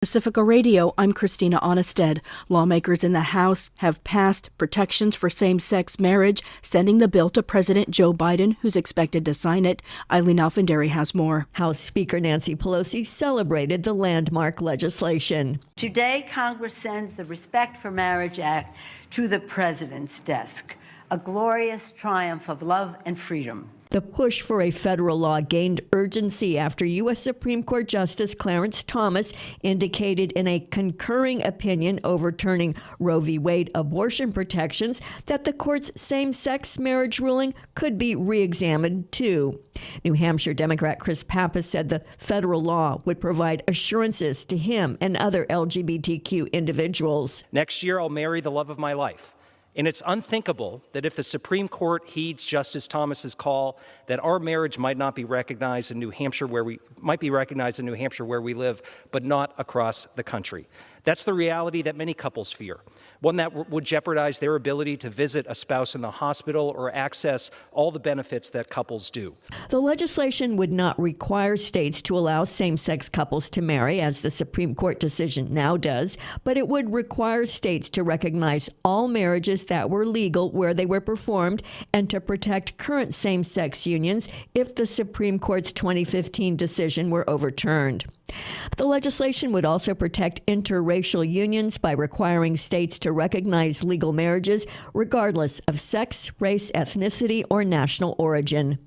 Pacifica Radio, I'm Christina Onnested. Lawmakers in the House have passed protections for same-sex marriage, sending the bill to President Joe Biden, who's expected to sign it. Eileen Alfandary has more. House Speaker Nancy Pelosi celebrated the landmark legislation. Today, Congress sends the Respect for Marriage Act to the President's desk, a glorious triumph of love and freedom. The push for a federal law gained urgency after U.S. Supreme Court Justice Clarence Thomas indicated in a concurring opinion overturning Roe v. Wade abortion protections that the court's same-sex marriage ruling could be re-examined too. New Hampshire Democrat Chris Pappas said the federal law would provide assurances to him and other LGBTQ individuals. Next year, I'll marry the love of my life. And it's unthinkable that if the Supreme Court heeds Justice Thomas's call, that our marriage might not be recognized in New Hampshire where we live, but not across the country. That's the reality that many couples fear, one that would jeopardize their ability to visit a spouse in the hospital or access all the benefits that couples do. The legislation would not require states to allow same-sex couples to marry, as the Supreme Court decision now does, but it would require states to recognize all marriages that were legal where they were performed and to protect current same-sex unions if the Supreme Court's 2015 decision were overturned. The legislation would also protect interracial unions by requiring states to recognize legal marriages regardless of sex, race, ethnicity, or national origin.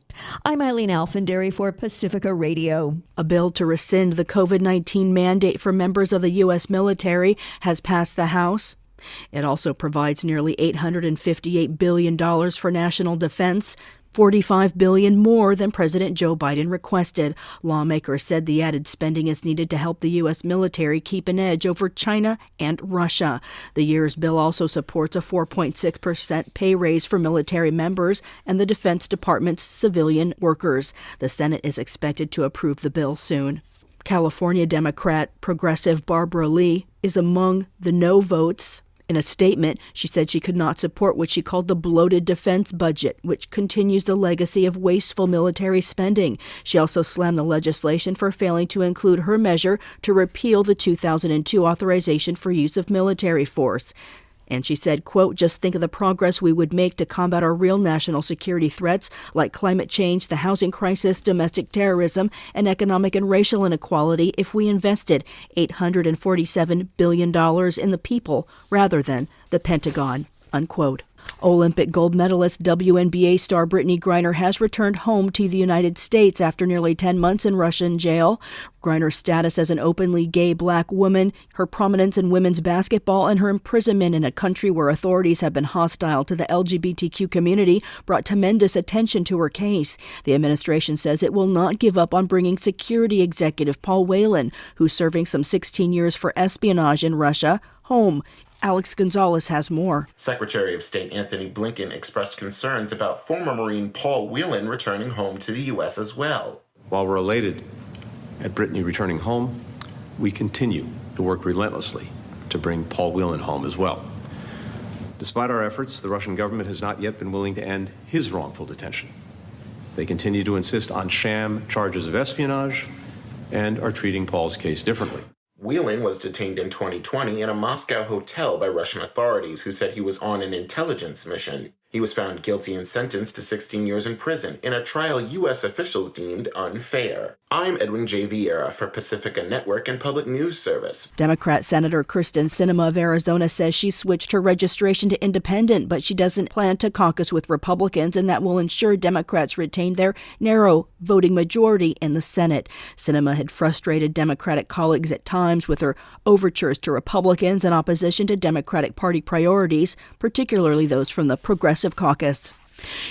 I'm Eileen Alfandary for Pacifica Radio. A bill to rescind the COVID-19 mandate for members of the U.S. military has passed the House. It also provides nearly $858 billion for national defense, $45 billion more than President Joe Biden requested. Lawmakers said the added spending is needed to help the U.S. military keep an edge over China and Russia. The year's bill also supports a 4.6% pay raise for military members and the Defense Department's civilian workers. The Senate is expected to approve the bill soon. California Democrat progressive Barbara Lee is among the no votes. In a statement, she said she could not support what she called the bloated defense budget, which continues the legacy of wasteful military spending. She also slammed the legislation for failing to include her measure to repeal the 2002 authorization for use of military force. And she said, quote, "Just think of the progress we would make to combat our real national security threats like climate change, the housing crisis, domestic terrorism, and economic and racial inequality if we invested $847 billion in the people rather than the Pentagon," unquote. Olympic gold medalist WNBA star Brittany Griner has returned home to the United States after nearly 10 months in Russian jail. Griner's status as an openly gay black woman, her prominence in women's basketball, and her imprisonment in a country where authorities have been hostile to the LGBTQ community brought tremendous attention to her case. The administration says it will not give up on bringing security executive Paul Whelan, who's serving some 16 years for espionage in Russia, home. Alex Gonzalez has more. Secretary of State Anthony Blinken expressed concerns about former Marine Paul Whelan returning home to the U.S. as well. While we're elated at Brittany returning home, we continue to work relentlessly to bring Paul Whelan home as well. Despite our efforts, the Russian government has not yet been willing to end his wrongful detention. They continue to insist on sham charges of espionage and are treating Paul's case differently. Whelan was detained in 2020 in a Moscow hotel by Russian authorities who said he was on an intelligence mission. He was found guilty and sentenced to 16 years in prison in a trial U.S. officials deemed unfair. I'm Edwin J. Vieira for Pacifica Network and Public News Service. Democrat Senator Kristen Sinema of Arizona says she switched her registration to independent, but she doesn't plan to caucus with Republicans, and that will ensure Democrats retain their narrow voting majority in the Senate. Sinema had frustrated Democratic colleagues at times with her overtures to Republicans in opposition to Democratic Party priorities, particularly those from the Progressive Caucus.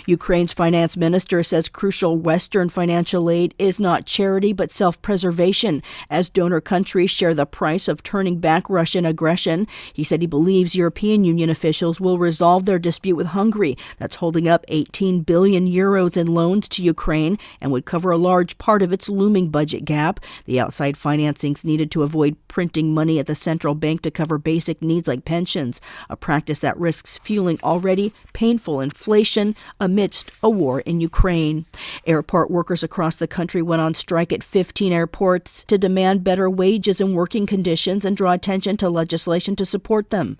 Ukraine's finance minister says crucial Western financial aid is not charity but self-preservation as donor countries share the price of turning back Russian aggression. He said he believes European Union officials will resolve their dispute with Hungary that's holding up 18 billion euros in loans to Ukraine and would cover a large part of its looming budget gap. The outside financing's needed to avoid printing money at the central bank to cover basic needs like pensions, a practice that risks fueling already painful inflation amidst a war in Ukraine. Airport workers across the country went on strike at 15 airports to demand better wages and working conditions and draw attention to legislation to support them.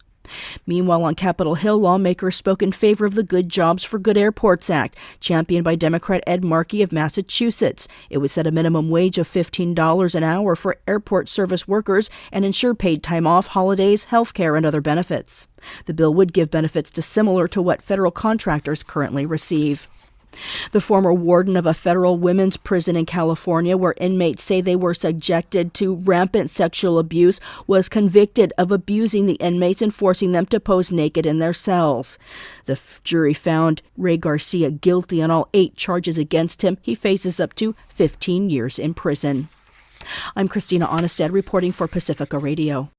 Meanwhile, on Capitol Hill, lawmakers spoke in favor of the Good Jobs for Good Airports Act, championed by Democrat Ed Markey of Massachusetts. It would set a minimum wage of $15 an hour for airport service workers and ensure paid time off, holidays, health care, and other benefits. The bill would give benefits similar to what federal contractors currently receive. The former warden of a federal women's prison in California, where inmates say they were subjected to rampant sexual abuse, was convicted of abusing the inmates and forcing them to pose naked in their cells. The jury found Ray Garcia guilty on all 8 charges against him. He faces up to 15 years in prison. I'm Christina Onestad reporting for Pacifica Radio.